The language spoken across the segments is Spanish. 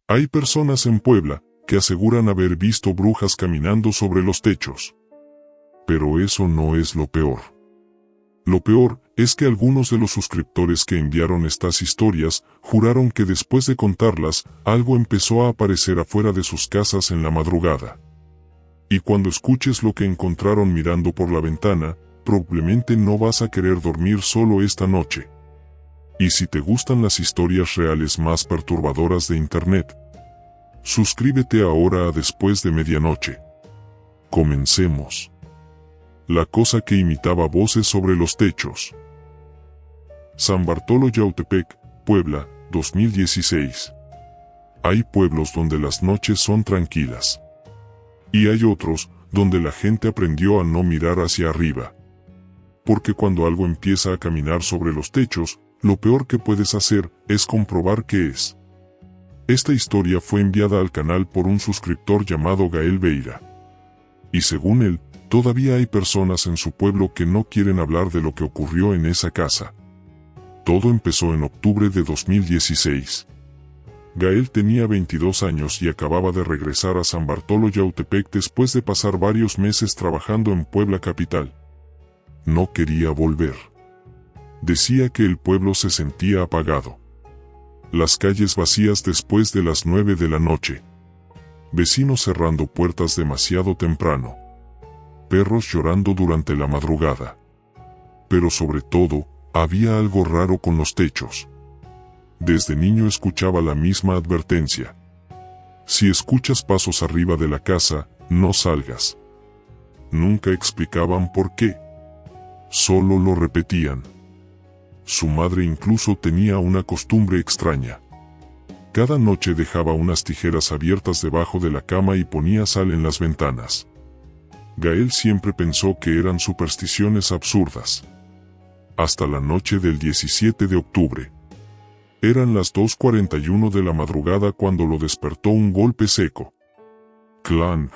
Hay personas en Puebla que aseguran haber visto brujas caminando sobre los techos. Pero eso no es lo peor. Lo peor es que algunos de los suscriptores que enviaron estas historias juraron que después de contarlas, algo empezó a aparecer afuera de sus casas en la madrugada. Y cuando escuches lo que encontraron mirando por la ventana, probablemente no vas a querer dormir solo esta noche. Y si te gustan las historias reales más perturbadoras de Internet, suscríbete ahora a Después de Medianoche. Comencemos. La cosa que imitaba voces sobre los techos. San Bartolo Yautepec, Puebla, 2016. Hay pueblos donde las noches son tranquilas. Y hay otros donde la gente aprendió a no mirar hacia arriba. Porque cuando algo empieza a caminar sobre los techos, lo peor que puedes hacer es comprobar qué es. Esta historia fue enviada al canal por un suscriptor llamado Gael Veira. Y según él, todavía hay personas en su pueblo que no quieren hablar de lo que ocurrió en esa casa. Todo empezó en octubre de 2016. Gael tenía 22 años y acababa de regresar a San Bartolo Yautepec después de pasar varios meses trabajando en Puebla capital. No quería volver. Decía que el pueblo se sentía apagado. Las calles vacías después de las 9 de la noche. Vecinos cerrando puertas demasiado temprano. Perros llorando durante la madrugada. Pero sobre todo, había algo raro con los techos. Desde niño escuchaba la misma advertencia. Si escuchas pasos arriba de la casa, no salgas. Nunca explicaban por qué. Solo lo repetían. Su madre incluso tenía una costumbre extraña. Cada noche dejaba unas tijeras abiertas debajo de la cama y ponía sal en las ventanas. Gael siempre pensó que eran supersticiones absurdas. Hasta la noche del 17 de octubre. Eran las 2:41 de la madrugada cuando lo despertó un golpe seco. ¡Clan!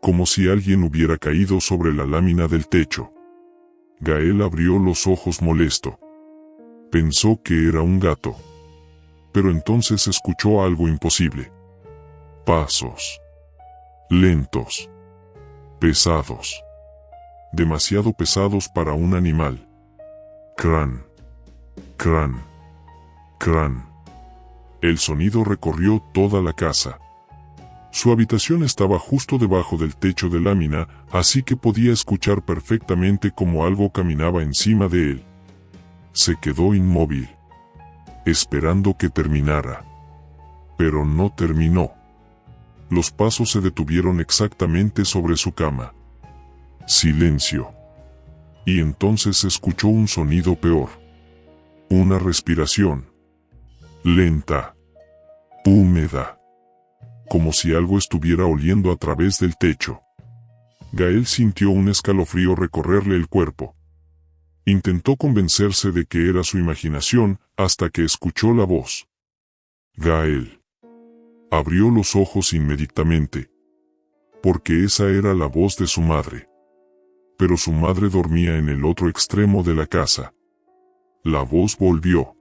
Como si alguien hubiera caído sobre la lámina del techo. Gael abrió los ojos molesto. Pensó que era un gato. Pero entonces escuchó algo imposible. Pasos. Lentos. Pesados. Demasiado pesados para un animal. Cran. Cran. Cran. El sonido recorrió toda la casa. Su habitación estaba justo debajo del techo de lámina, así que podía escuchar perfectamente cómo algo caminaba encima de él. Se quedó inmóvil, esperando que terminara. Pero no terminó. Los pasos se detuvieron exactamente sobre su cama. Silencio. Y entonces escuchó un sonido peor. Una respiración. Lenta. Húmeda. Como si algo estuviera oliendo a través del techo. Gael sintió un escalofrío recorrerle el cuerpo. Intentó convencerse de que era su imaginación, hasta que escuchó la voz. Gael. Abrió los ojos inmediatamente. Porque esa era la voz de su madre. Pero su madre dormía en el otro extremo de la casa. La voz volvió.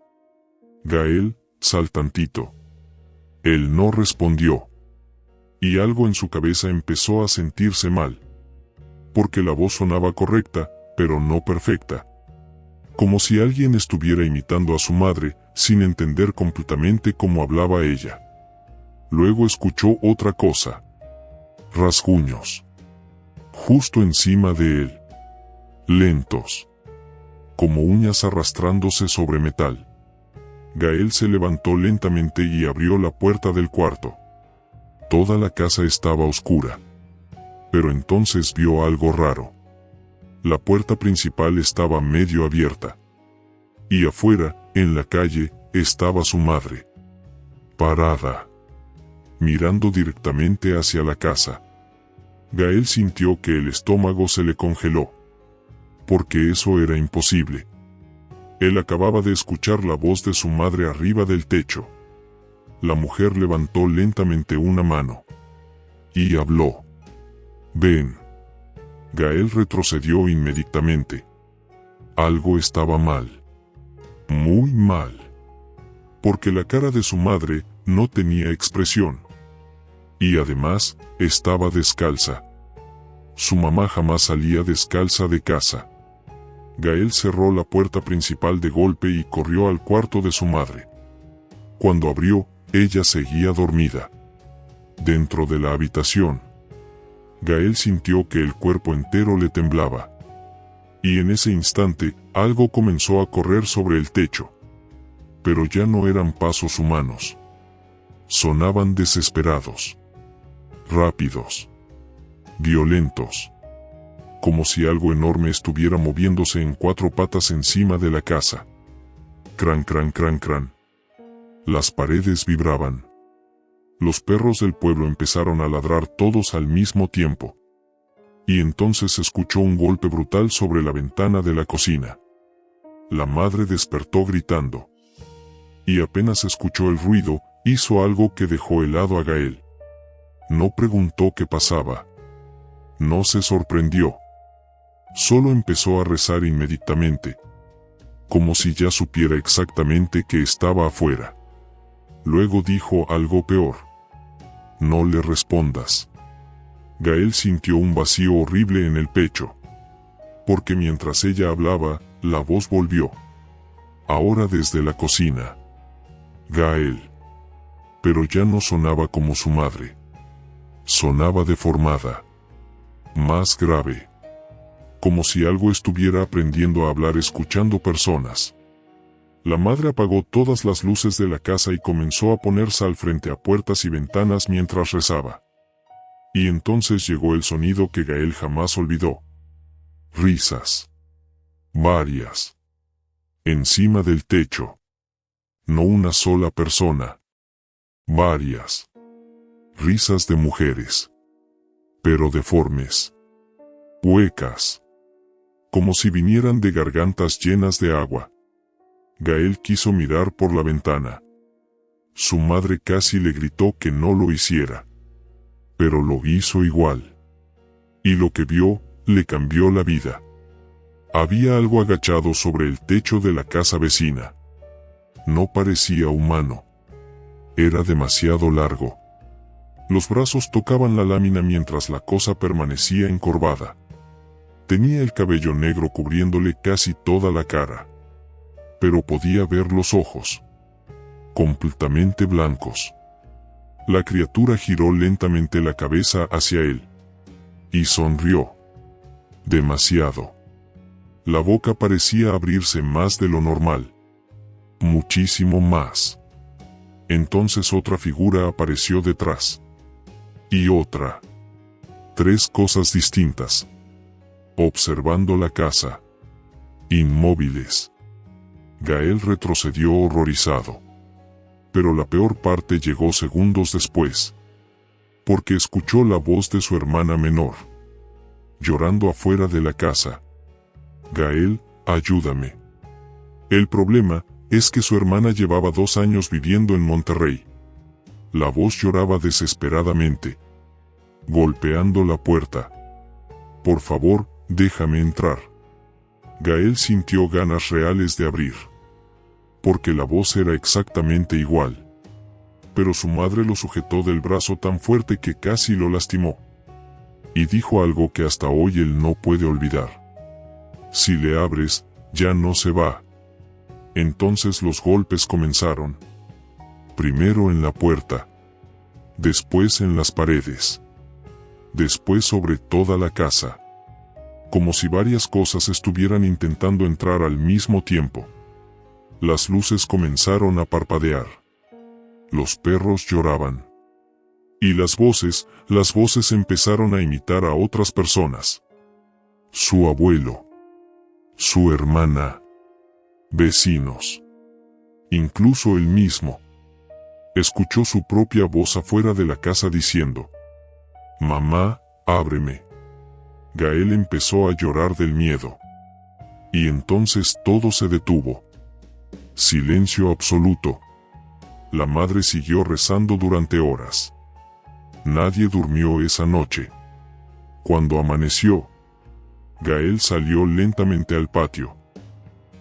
Gael, sal tantito. Él no respondió. Y algo en su cabeza empezó a sentirse mal. Porque la voz sonaba correcta, pero no perfecta. Como si alguien estuviera imitando a su madre, sin entender completamente cómo hablaba ella. Luego escuchó otra cosa. Rasguños. Justo encima de él. Lentos. Como uñas arrastrándose sobre metal. Gael se levantó lentamente y abrió la puerta del cuarto. Toda la casa estaba oscura. Pero entonces vio algo raro. La puerta principal estaba medio abierta. Y afuera, en la calle, estaba su madre. Parada. Mirando directamente hacia la casa. Gael sintió que el estómago se le congeló. Porque eso era imposible. Él acababa de escuchar la voz de su madre arriba del techo. La mujer levantó lentamente una mano. Y habló. Ven. Gael retrocedió inmediatamente. Algo estaba mal. Muy mal. Porque la cara de su madre no tenía expresión. Y además, estaba descalza. Su mamá jamás salía descalza de casa. Gael cerró la puerta principal de golpe y corrió al cuarto de su madre. Cuando abrió, ella seguía dormida. Dentro de la habitación, Gael sintió que el cuerpo entero le temblaba. Y en ese instante, algo comenzó a correr sobre el techo. Pero ya no eran pasos humanos. Sonaban desesperados. Rápidos. Violentos. Como si algo enorme estuviera moviéndose en 4 patas encima de la casa. Cran, cran, cran, cran. Las paredes vibraban. Los perros del pueblo empezaron a ladrar todos al mismo tiempo. Y entonces se escuchó un golpe brutal sobre la ventana de la cocina. La madre despertó gritando. Y apenas escuchó el ruido, hizo algo que dejó helado a Gael. No preguntó qué pasaba. No se sorprendió. Solo empezó a rezar inmediatamente. Como si ya supiera exactamente qué estaba afuera. Luego dijo algo peor. No le respondas. Gael sintió un vacío horrible en el pecho. Porque mientras ella hablaba, la voz volvió. Ahora desde la cocina. Gael. Pero ya no sonaba como su madre. Sonaba deformada. Más grave. Como si algo estuviera aprendiendo a hablar escuchando personas. La madre apagó todas las luces de la casa y comenzó a poner sal frente a puertas y ventanas mientras rezaba. Y entonces llegó el sonido que Gael jamás olvidó. Risas. Varias. Encima del techo. No una sola persona. Varias. Risas de mujeres. Pero deformes. Huecas. Como si vinieran de gargantas llenas de agua. Gael quiso mirar por la ventana. Su madre casi le gritó que no lo hiciera. Pero lo hizo igual. Y lo que vio, le cambió la vida. Había algo agachado sobre el techo de la casa vecina. No parecía humano. Era demasiado largo. Los brazos tocaban la lámina mientras la cosa permanecía encorvada. Tenía el cabello negro cubriéndole casi toda la cara. Pero podía ver los ojos. Completamente blancos. La criatura giró lentamente la cabeza hacia él. Y sonrió. Demasiado. La boca parecía abrirse más de lo normal. Muchísimo más. Entonces otra figura apareció detrás. Y otra. 3 cosas distintas. Observando la casa. Inmóviles. Gael retrocedió horrorizado. Pero la peor parte llegó segundos después. Porque escuchó la voz de su hermana menor. Llorando afuera de la casa. Gael, ayúdame. El problema es que su hermana llevaba 2 años viviendo en Monterrey. La voz lloraba desesperadamente. Golpeando la puerta. Por favor, déjame entrar. Gael sintió ganas reales de abrir. Porque la voz era exactamente igual. Pero su madre lo sujetó del brazo tan fuerte que casi lo lastimó. Y dijo algo que hasta hoy él no puede olvidar. Si le abres, ya no se va. Entonces los golpes comenzaron. Primero en la puerta. Después en las paredes. Después sobre toda la casa. Como si varias cosas estuvieran intentando entrar al mismo tiempo. Las luces comenzaron a parpadear. Los perros lloraban. Y las voces empezaron a imitar a otras personas. Su abuelo. Su hermana. Vecinos. Incluso él mismo. Escuchó su propia voz afuera de la casa diciendo: «Mamá, ábreme». Gael empezó a llorar del miedo. Y entonces todo se detuvo. Silencio absoluto. La madre siguió rezando durante horas. Nadie durmió esa noche. Cuando amaneció, Gael salió lentamente al patio.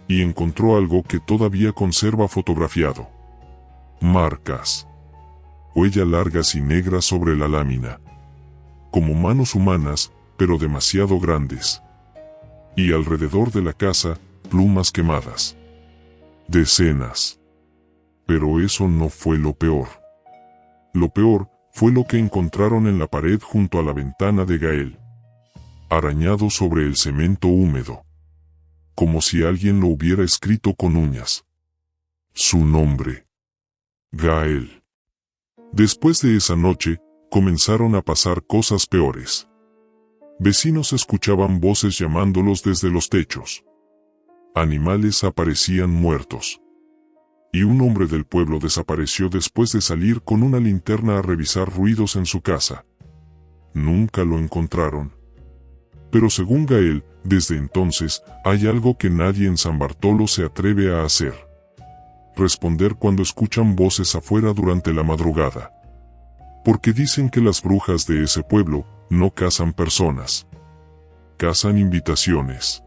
Y encontró algo que todavía conserva fotografiado. Marcas. huellas largas y negras sobre la lámina. Como manos humanas, pero demasiado grandes. Y alrededor de la casa, plumas quemadas. Decenas. Pero eso no fue lo peor. Lo peor fue lo que encontraron en la pared junto a la ventana de Gael. Arañado sobre el cemento húmedo. Como si alguien lo hubiera escrito con uñas. Su nombre. Gael. Después de esa noche, comenzaron a pasar cosas peores. Vecinos escuchaban voces llamándolos desde los techos. Animales aparecían muertos. Y un hombre del pueblo desapareció después de salir con una linterna a revisar ruidos en su casa. Nunca lo encontraron. Pero según Gael, desde entonces, hay algo que nadie en San Bartolo se atreve a hacer. Responder cuando escuchan voces afuera durante la madrugada. Porque dicen que las brujas de ese pueblo no cazan personas. Cazan invitaciones.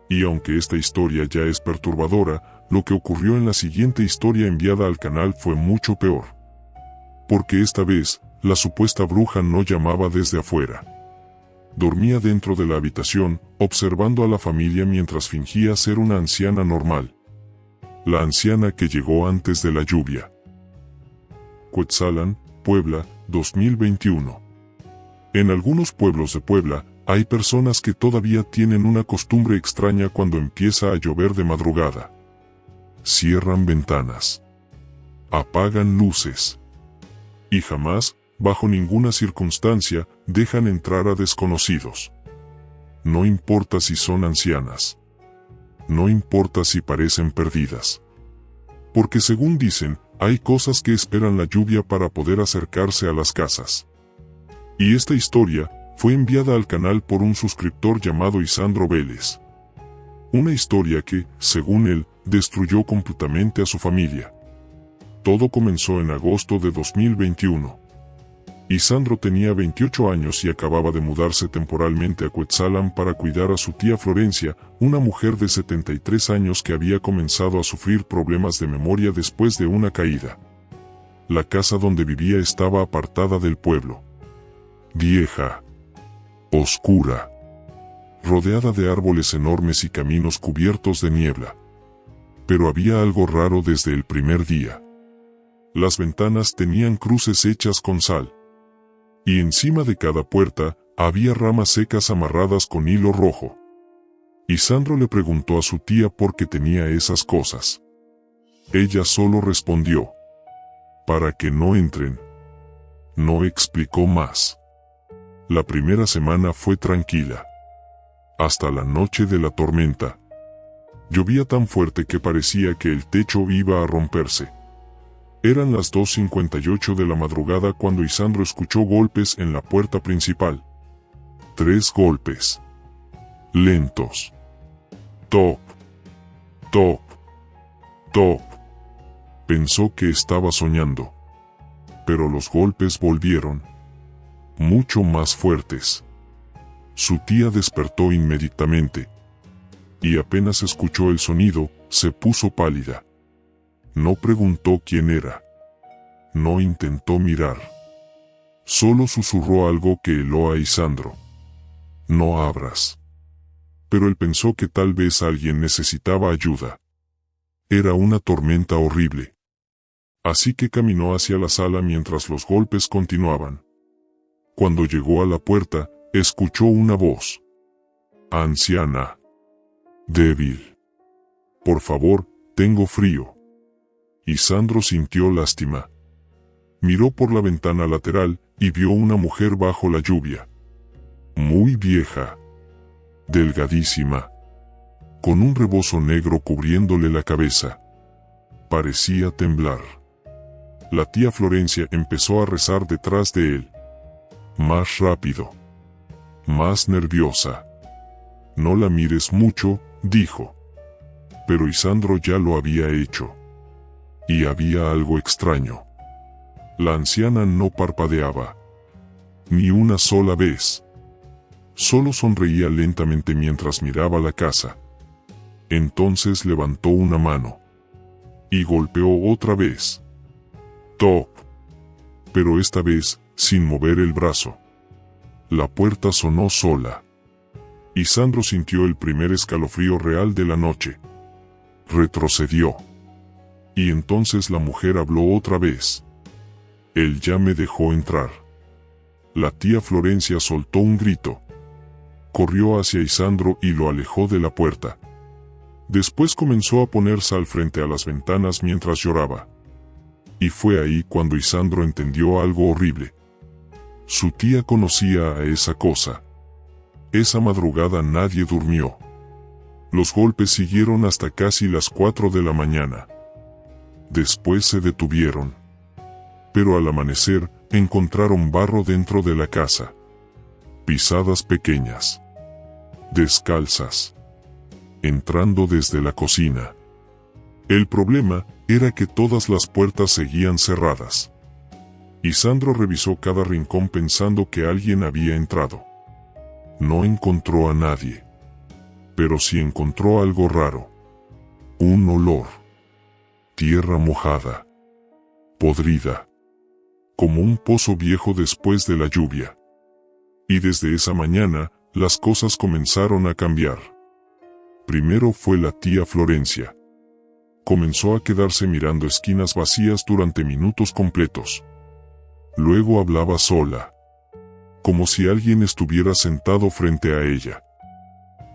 Y aunque esta historia ya es perturbadora, lo que ocurrió en la siguiente historia enviada al canal fue mucho peor. Porque esta vez, la supuesta bruja no llamaba desde afuera. Dormía dentro de la habitación, observando a la familia mientras fingía ser una anciana normal. La anciana que llegó antes de la lluvia. Cuetzalan, Puebla, 2021. En algunos pueblos de Puebla, hay personas que todavía tienen una costumbre extraña cuando empieza a llover de madrugada. Cierran ventanas. Apagan luces. Y jamás, bajo ninguna circunstancia, dejan entrar a desconocidos. No importa si son ancianas. No importa si parecen perdidas. Porque según dicen, hay cosas que esperan la lluvia para poder acercarse a las casas. Y esta historia fue enviada al canal por un suscriptor llamado Isandro Vélez. Una historia que, según él, destruyó completamente a su familia. Todo comenzó en agosto de 2021. Isandro tenía 28 años y acababa de mudarse temporalmente a Cuetzalan para cuidar a su tía Florencia, una mujer de 73 años que había comenzado a sufrir problemas de memoria después de una caída. La casa donde vivía estaba apartada del pueblo. Vieja. Oscura. Rodeada de árboles enormes y caminos cubiertos de niebla. Pero había algo raro desde el primer día. Las ventanas tenían cruces hechas con sal. Y encima de cada puerta, había ramas secas amarradas con hilo rojo. Isandro le preguntó a su tía por qué tenía esas cosas. Ella solo respondió: para que no entren. No explicó más. La primera semana fue tranquila. Hasta la noche de la tormenta. Llovía tan fuerte que parecía que el techo iba a romperse. Eran las 2:58 de la madrugada cuando Isandro escuchó golpes en la puerta principal. 3 golpes. Lentos. Top. Top. Top. Pensó que estaba soñando. Pero los golpes volvieron. Mucho más fuertes. Su tía despertó inmediatamente. Y apenas escuchó el sonido, se puso pálida. No preguntó quién era. No intentó mirar. Solo susurró algo que heló a Isandro. No abras. Pero él pensó que tal vez alguien necesitaba ayuda. Era una tormenta horrible. Así que caminó hacia la sala mientras los golpes continuaban. Cuando llegó a la puerta, escuchó una voz. Anciana. Débil. Por favor, tengo frío. Isandro sintió lástima. Miró por la ventana lateral y vio una mujer bajo la lluvia. Muy vieja. Delgadísima. Con un rebozo negro cubriéndole la cabeza. Parecía temblar. La tía Florencia empezó a rezar detrás de él. Más rápido. Más nerviosa. No la mires mucho, dijo. Pero Isandro ya lo había hecho. Y había algo extraño. La anciana no parpadeaba. Ni una sola vez. Solo sonreía lentamente mientras miraba la casa. Entonces levantó una mano. Y golpeó otra vez. Top. pero esta vez, sin mover el brazo. La puerta sonó sola. Y Sandro sintió el primer escalofrío real de la noche. Retrocedió. Y entonces la mujer habló otra vez. Él ya me dejó entrar. La tía Florencia soltó un grito. Corrió hacia Isandro y lo alejó de la puerta. Después comenzó a poner sal frente a las ventanas mientras lloraba. Y fue ahí cuando Isandro entendió algo horrible. Su tía conocía a esa cosa. Esa madrugada nadie durmió. Los golpes siguieron hasta casi las 4 de la mañana. Después se detuvieron. Pero al amanecer, encontraron barro dentro de la casa. Pisadas pequeñas. Descalzas. Entrando desde la cocina. El problema era que todas las puertas seguían cerradas. Isandro revisó cada rincón pensando que alguien había entrado. No encontró a nadie. Pero sí encontró algo raro. Un olor. Tierra mojada. Podrida. Como un pozo viejo después de la lluvia. Y desde esa mañana, las cosas comenzaron a cambiar. Primero fue la tía Florencia. Comenzó a quedarse mirando esquinas vacías durante minutos completos. Luego hablaba sola. Como si alguien estuviera sentado frente a ella.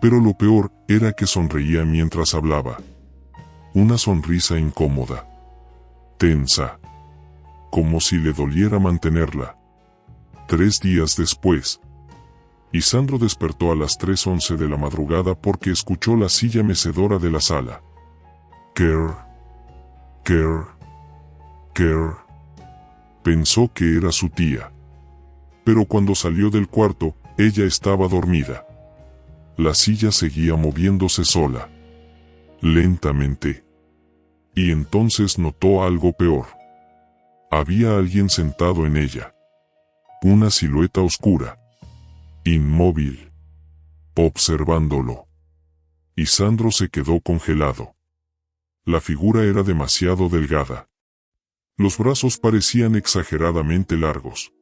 Pero lo peor era que sonreía mientras hablaba. Una sonrisa incómoda. Tensa. Como si le doliera mantenerla. 3 días después. Isandro despertó a las 3:11 de la madrugada porque escuchó la silla mecedora de la sala. Kerr. Kerr. Kerr. Pensó que era su tía. Pero cuando salió del cuarto, ella estaba dormida. La silla seguía moviéndose sola. Lentamente. Y entonces notó algo peor. Había alguien sentado en ella. Una silueta oscura. Inmóvil. Observándolo. Isandro se quedó congelado. La figura era demasiado delgada. Los brazos parecían exageradamente largos.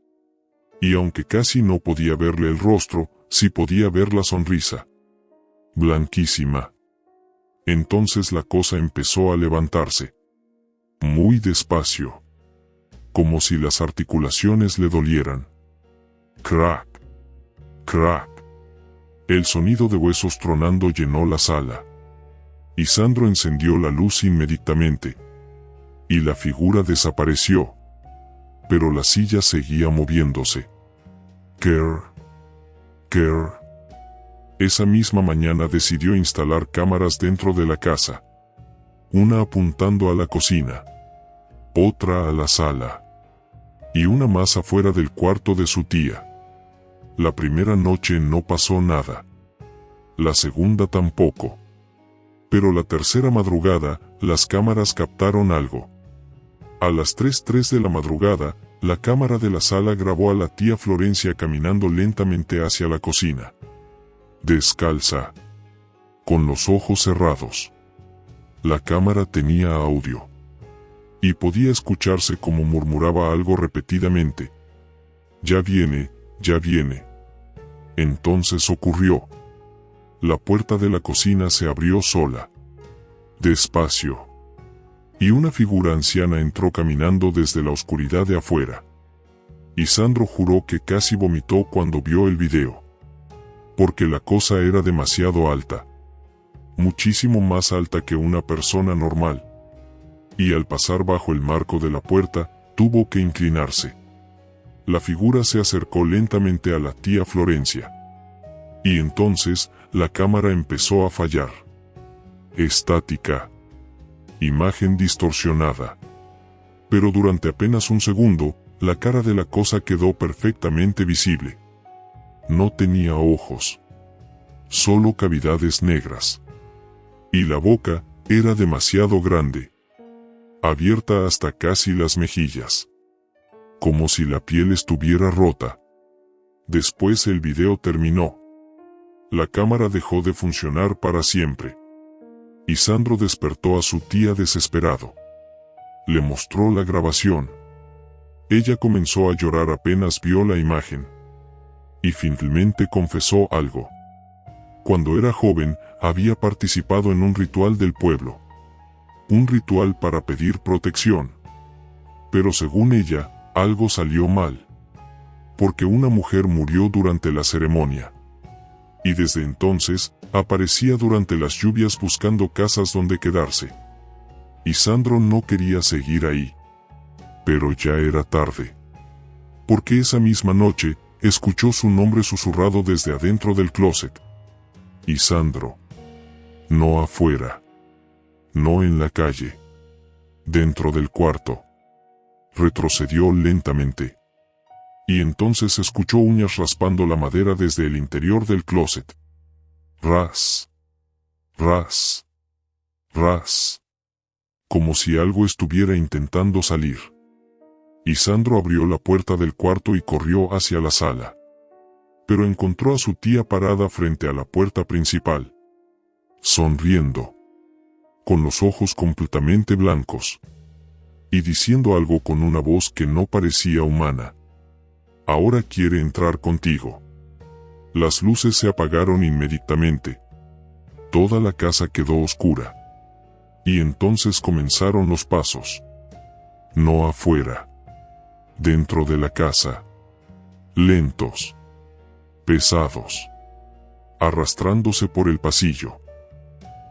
Y aunque casi no podía verle el rostro, sí podía ver la sonrisa. Blanquísima. Entonces la cosa empezó a levantarse. Muy despacio. Como si las articulaciones le dolieran. Crack. Crack. El sonido de huesos tronando llenó la sala. Isandro encendió la luz inmediatamente. Y la figura desapareció. Pero la silla seguía moviéndose. Kerr. Kerr. Esa misma mañana decidió instalar cámaras dentro de la casa. Una apuntando a la cocina. Otra a la sala. Y una más afuera del cuarto de su tía. La primera noche no pasó nada. La segunda tampoco. Pero la tercera madrugada, las cámaras captaron algo. A las 3:03 de la madrugada, la cámara de la sala grabó a la tía Florencia caminando lentamente hacia la cocina. Descalza. Con los ojos cerrados. La cámara tenía audio. Y podía escucharse como murmuraba algo repetidamente. Ya viene, ya viene. Entonces ocurrió. La puerta de la cocina se abrió sola. Despacio. Y una figura anciana entró caminando desde la oscuridad de afuera. Isandro juró que casi vomitó cuando vio el video. Porque la cosa era demasiado alta. Muchísimo más alta que una persona normal. Y al pasar bajo el marco de la puerta, tuvo que inclinarse. La figura se acercó lentamente a la tía Florencia. Y entonces, la cámara empezó a fallar. Estática. Imagen distorsionada. Pero durante apenas un segundo, la cara de la cosa quedó perfectamente visible. No tenía ojos. Solo cavidades negras. Y la boca era demasiado grande. Abierta hasta casi las mejillas. Como si la piel estuviera rota. Después el video terminó. La cámara dejó de funcionar para siempre. Isandro despertó a su tía desesperado. Le mostró la grabación. ella comenzó a llorar apenas vio la imagen. Y finalmente confesó algo. Cuando era joven, había participado en un ritual del pueblo. Un ritual para pedir protección. Pero según ella, algo salió mal. Porque una mujer murió durante la ceremonia. Y desde entonces, aparecía durante las lluvias buscando casas donde quedarse. Y Sandro no quería seguir ahí. Pero ya era tarde. Porque esa misma noche, escuchó su nombre susurrado desde adentro del closet. Y Sandro. No afuera. No en la calle. Dentro del cuarto. Retrocedió lentamente. Y entonces escuchó uñas raspando la madera desde el interior del closet. Ras. Ras. Ras. Como si algo estuviera intentando salir. Y Sandro abrió la puerta del cuarto y corrió hacia la sala. Pero encontró a su tía parada frente a la puerta principal. Sonriendo. Con los ojos completamente blancos. Y diciendo algo con una voz que no parecía humana. Ahora quiere entrar contigo. Las luces se apagaron inmediatamente. Toda la casa quedó oscura. Y entonces comenzaron los pasos. No afuera. Dentro de la casa. Lentos. Pesados. Arrastrándose por el pasillo.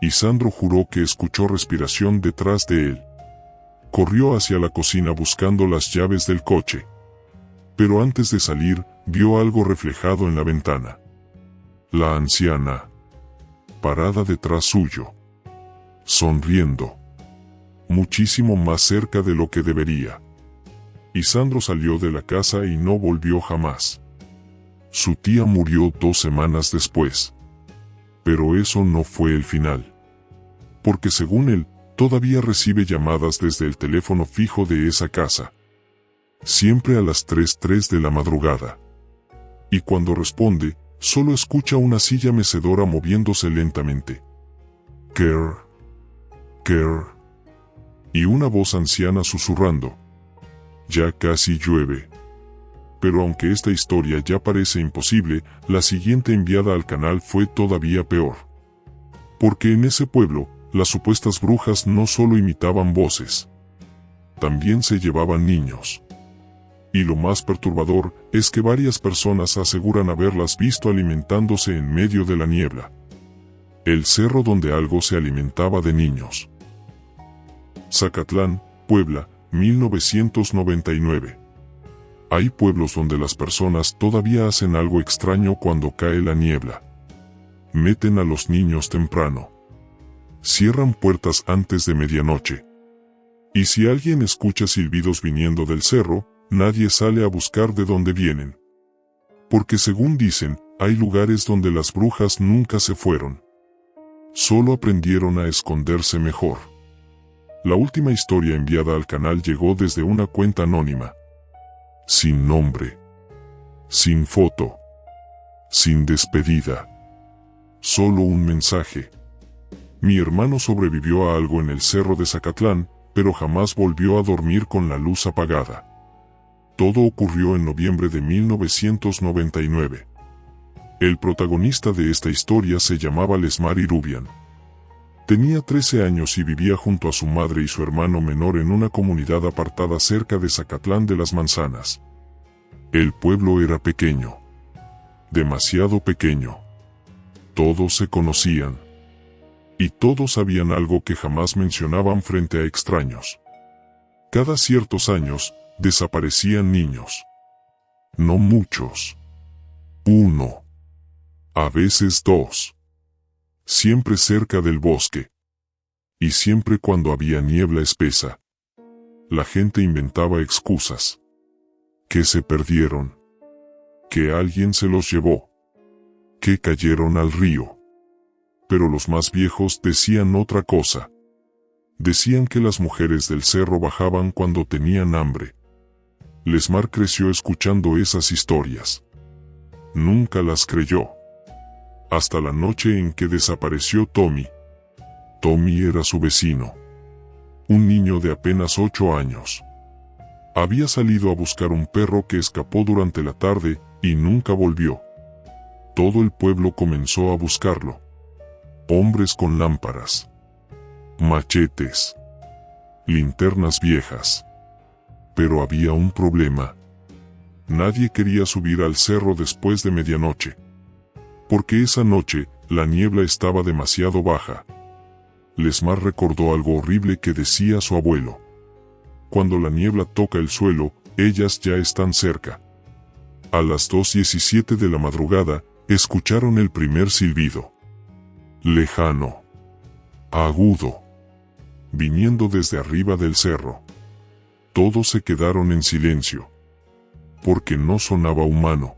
Y Sandro juró que escuchó respiración detrás de él. Corrió hacia la cocina buscando las llaves del coche. Pero antes de salir, vio algo reflejado en la ventana. La anciana. Parada detrás suyo. Sonriendo. Muchísimo más cerca de lo que debería. Y Sandro salió de la casa y no volvió jamás. Su tía murió 2 semanas después. Pero eso no fue el final. Porque según él, todavía recibe llamadas desde el teléfono fijo de esa casa. Siempre a las 3:03 de la madrugada. Y cuando responde, solo escucha una silla mecedora moviéndose lentamente. Kerr. Kerr. Y una voz anciana susurrando. Ya casi llueve. Pero aunque esta historia ya parece imposible, la siguiente enviada al canal fue todavía peor. Porque en ese pueblo, las supuestas brujas no solo imitaban voces. También se llevaban niños. Y lo más perturbador es que varias personas aseguran haberlas visto alimentándose en medio de la niebla. El cerro donde algo se alimentaba de niños. Zacatlán, Puebla, 1999. Hay pueblos donde las personas todavía hacen algo extraño cuando cae la niebla. Meten a los niños temprano. Cierran puertas antes de medianoche. Y si alguien escucha silbidos viniendo del cerro, nadie sale a buscar de dónde vienen. Porque según dicen, hay lugares donde las brujas nunca se fueron. Solo aprendieron a esconderse mejor. La última historia enviada al canal llegó desde una cuenta anónima. Sin nombre. Sin foto. Sin despedida. Solo un mensaje. Mi hermano sobrevivió a algo en el cerro de Zacatlán, pero jamás volvió a dormir con la luz apagada. Todo ocurrió en noviembre de 1999. El protagonista de esta historia se llamaba Lesmar Irubian. Tenía 13 años y vivía junto a su madre y su hermano menor en una comunidad apartada cerca de Zacatlán de las Manzanas. El pueblo era pequeño. Demasiado pequeño. Todos se conocían. Y todos sabían algo que jamás mencionaban frente a extraños. Cada ciertos años, desaparecían niños. No muchos. 1. A veces 2. Siempre cerca del bosque. Y siempre cuando había niebla espesa. La gente inventaba excusas. Que se perdieron. Que alguien se los llevó. Que cayeron al río. Pero los más viejos decían otra cosa. Decían que las mujeres del cerro bajaban cuando tenían hambre. Lesmar creció escuchando esas historias. Nunca las creyó. Hasta la noche en que desapareció Tommy. Tommy era su vecino. Un niño de apenas 8 años. Había salido a buscar un perro que escapó durante la tarde y nunca volvió. Todo el pueblo comenzó a buscarlo. Hombres con lámparas, machetes, linternas viejas. Pero había un problema. Nadie quería subir al cerro después de medianoche. Porque esa noche, la niebla estaba demasiado baja. Lesmar recordó algo horrible que decía su abuelo. Cuando la niebla toca el suelo, ellas ya están cerca. A las 2:17 de la madrugada, escucharon el primer silbido. Lejano. Agudo. Viniendo desde arriba del cerro. Todos se quedaron en silencio. Porque no sonaba humano.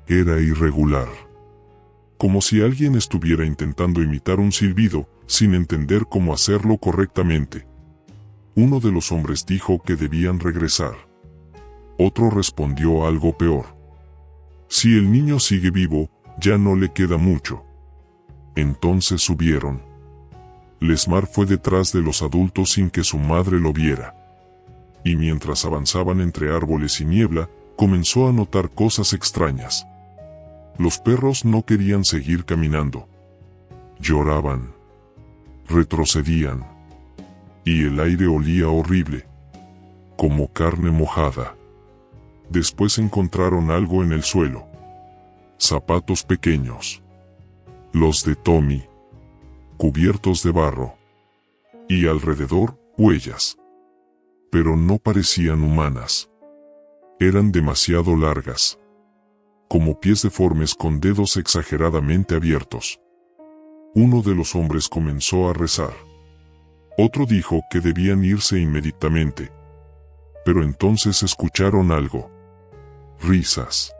Era irregular. Como si alguien estuviera intentando imitar un silbido, sin entender cómo hacerlo correctamente. Uno de los hombres dijo que debían regresar. Otro respondió algo peor. Si el niño sigue vivo, ya no le queda mucho. Entonces subieron. Lesmar fue detrás de los adultos sin que su madre lo viera. Y mientras avanzaban entre árboles y niebla, comenzó a notar cosas extrañas. Los perros no querían seguir caminando. Lloraban. Retrocedían. Y el aire olía horrible. Como carne mojada. Después encontraron algo en el suelo. Zapatos pequeños. Los de Tommy. Cubiertos de barro. Y alrededor, huellas. Pero no parecían humanas. Eran demasiado largas. Como pies deformes con dedos exageradamente abiertos. Uno de los hombres comenzó a rezar. Otro dijo que debían irse inmediatamente. Pero entonces escucharon algo. Risas.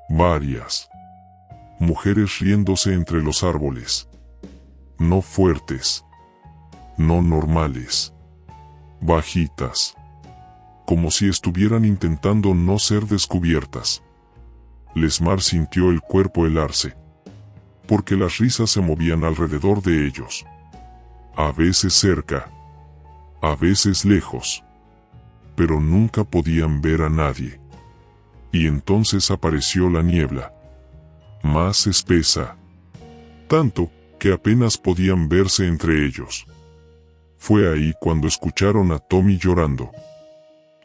Varias. Mujeres riéndose entre los árboles. No fuertes. No normales. Bajitas. Como si estuvieran intentando no ser descubiertas. Lesmar sintió el cuerpo helarse. Porque las risas se movían alrededor de ellos. A veces cerca. A veces lejos. Pero nunca podían ver a nadie. Y entonces apareció la niebla. Más espesa. Tanto, que apenas podían verse entre ellos. Fue ahí cuando escucharon a Tommy llorando.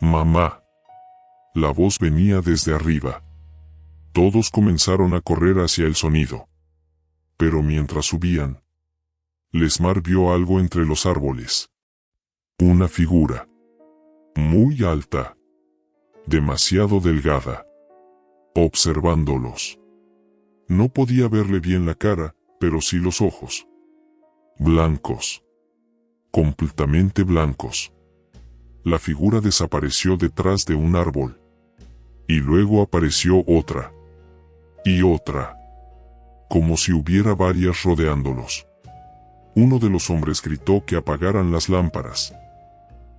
Mamá. La voz venía desde arriba. Todos comenzaron a correr hacia el sonido. Pero mientras subían, Lesmar vio algo entre los árboles. Una figura. Muy alta. Demasiado delgada. Observándolos. No podía verle bien la cara, pero sí los ojos. Blancos. Completamente blancos. La figura desapareció detrás de un árbol. Y luego apareció otra. Y otra. Como si hubiera varias rodeándolos. Uno de los hombres gritó que apagaran las lámparas.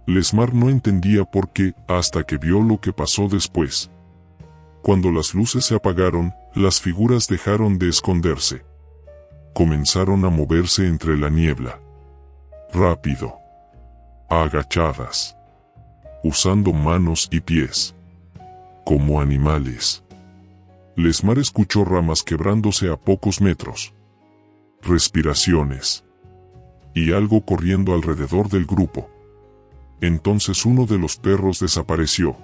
Lesmar no entendía por qué, hasta que vio lo que pasó después. Cuando las luces se apagaron, las figuras dejaron de esconderse. Comenzaron a moverse entre la niebla. Rápido. Agachadas. Usando manos y pies. Como animales. Lesmar escuchó ramas quebrándose a pocos metros. Respiraciones. Y algo corriendo alrededor del grupo. Entonces uno de los perros desapareció.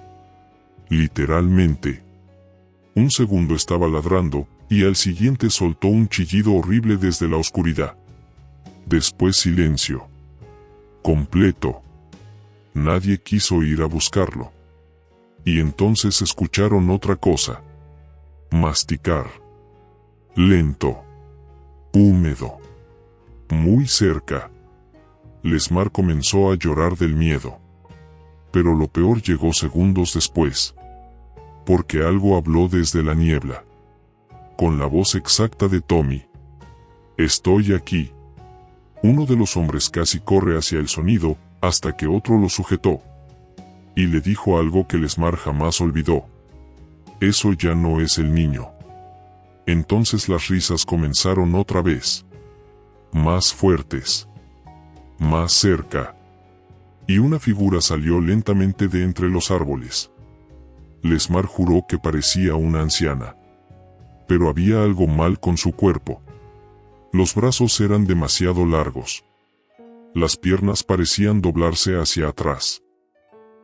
Literalmente. Un segundo estaba ladrando, y al siguiente soltó un chillido horrible desde la oscuridad. Después silencio. Completo. Nadie quiso ir a buscarlo. Y entonces escucharon otra cosa. Masticar. Lento. Húmedo. Muy cerca. Lesmar comenzó a llorar del miedo. Pero lo peor llegó segundos después. Porque algo habló desde la niebla. Con la voz exacta de Tommy. Estoy aquí. Uno de los hombres casi corre hacia el sonido, hasta que otro lo sujetó. Y le dijo algo que Lesmar jamás olvidó. Eso ya no es el niño. Entonces las risas comenzaron otra vez. Más fuertes. Más cerca. y una figura salió lentamente de entre los árboles. Lesmar juró que parecía una anciana. Pero había algo mal con su cuerpo. Los brazos eran demasiado largos. Las piernas parecían doblarse hacia atrás.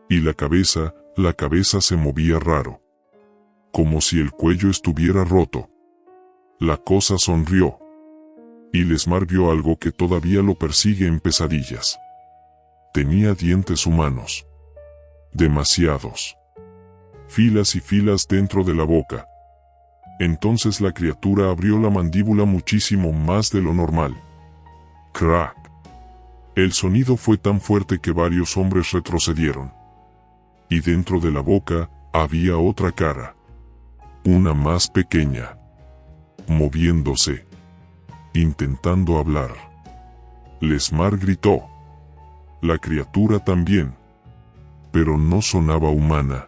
Y la cabeza se movía raro. Como si el cuello estuviera roto. La cosa sonrió. Y Lesmar vio algo que todavía lo persigue en pesadillas. Tenía dientes humanos. Demasiados. Filas y filas dentro de la boca. Entonces la criatura abrió la mandíbula muchísimo más de lo normal. ¡Crack! El sonido fue tan fuerte que varios hombres retrocedieron. Y dentro de la boca, había otra cara. Una más pequeña. Moviéndose. Intentando hablar. Lesmar gritó. La criatura también. Pero no sonaba humana.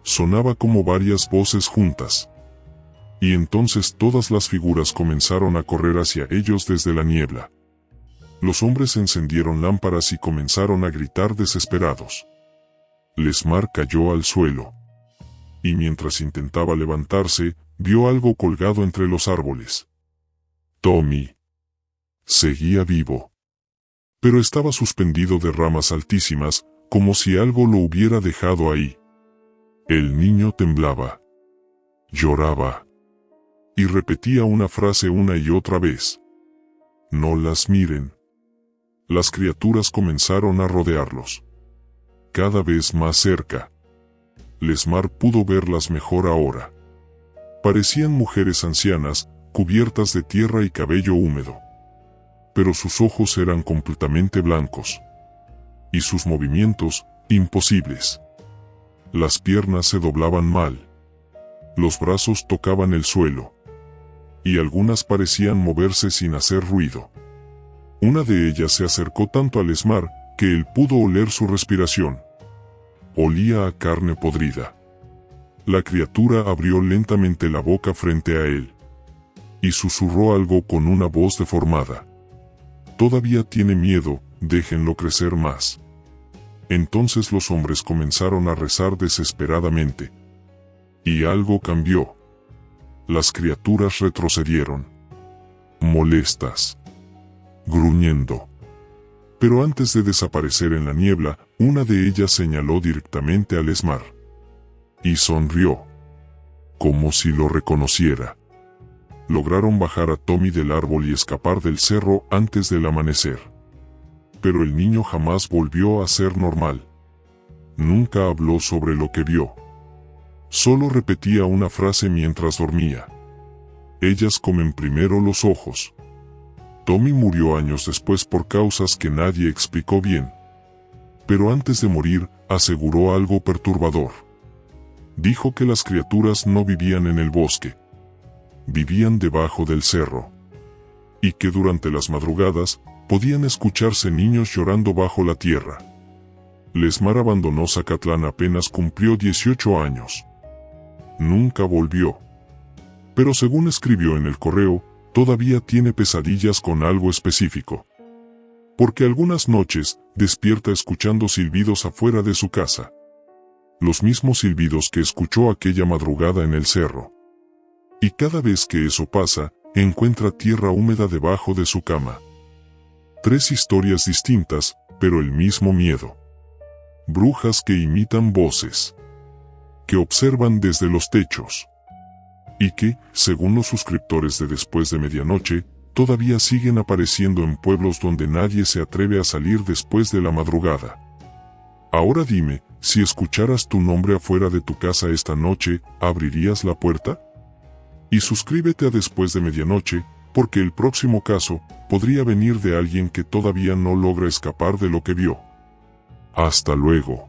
Sonaba como varias voces juntas. Y entonces todas las figuras comenzaron a correr hacia ellos desde la niebla. Los hombres encendieron lámparas y comenzaron a gritar desesperados. Lesmar cayó al suelo. Y mientras intentaba levantarse, vio algo colgado entre los árboles. Tommy. Seguía vivo. Pero estaba suspendido de ramas altísimas, como si algo lo hubiera dejado ahí. El niño temblaba. Lloraba. Y repetía una frase una y otra vez. No las miren. Las criaturas comenzaron a rodearlos. Cada vez más cerca. Lesmar pudo verlas mejor ahora. Parecían mujeres ancianas, cubiertas de tierra y cabello húmedo. Pero sus ojos eran completamente blancos. Y sus movimientos, imposibles. Las piernas se doblaban mal. Los brazos tocaban el suelo. Y algunas parecían moverse sin hacer ruido. Una de ellas se acercó tanto a Lesmar, que él pudo oler su respiración. Olía a carne podrida. La criatura abrió lentamente la boca frente a él. Y susurró algo con una voz deformada. Todavía tiene miedo, déjenlo crecer más. Entonces los hombres comenzaron a rezar desesperadamente. Y algo cambió. Las criaturas retrocedieron. Molestas. Gruñendo. Pero antes de desaparecer en la niebla, una de ellas señaló directamente a Lesmar. Y sonrió. Como si lo reconociera. Lograron bajar a Tommy del árbol y escapar del cerro antes del amanecer. Pero el niño jamás volvió a ser normal. Nunca habló sobre lo que vio. Solo repetía una frase mientras dormía. Ellas comen primero los ojos. Tommy murió años después por causas que nadie explicó bien. Pero antes de morir, aseguró algo perturbador. Dijo que las criaturas no vivían en el bosque. Vivían debajo del cerro. Y que durante las madrugadas, podían escucharse niños llorando bajo la tierra. Lesmar abandonó Zacatlán apenas cumplió 18 años. Nunca volvió. Pero según escribió en el correo, todavía tiene pesadillas con algo específico. Porque algunas noches, despierta escuchando silbidos afuera de su casa. Los mismos silbidos que escuchó aquella madrugada en el cerro. Y cada vez que eso pasa, encuentra tierra húmeda debajo de su cama. 3 historias distintas, pero el mismo miedo. Brujas que imitan voces. Que observan desde los techos. Y que, según los suscriptores de Después de Medianoche, todavía siguen apareciendo en pueblos donde nadie se atreve a salir después de la madrugada. Ahora dime, si escucharas tu nombre afuera de tu casa esta noche, ¿abrirías la puerta? Y suscríbete a Después de Medianoche, porque el próximo caso podría venir de alguien que todavía no logra escapar de lo que vio. Hasta luego.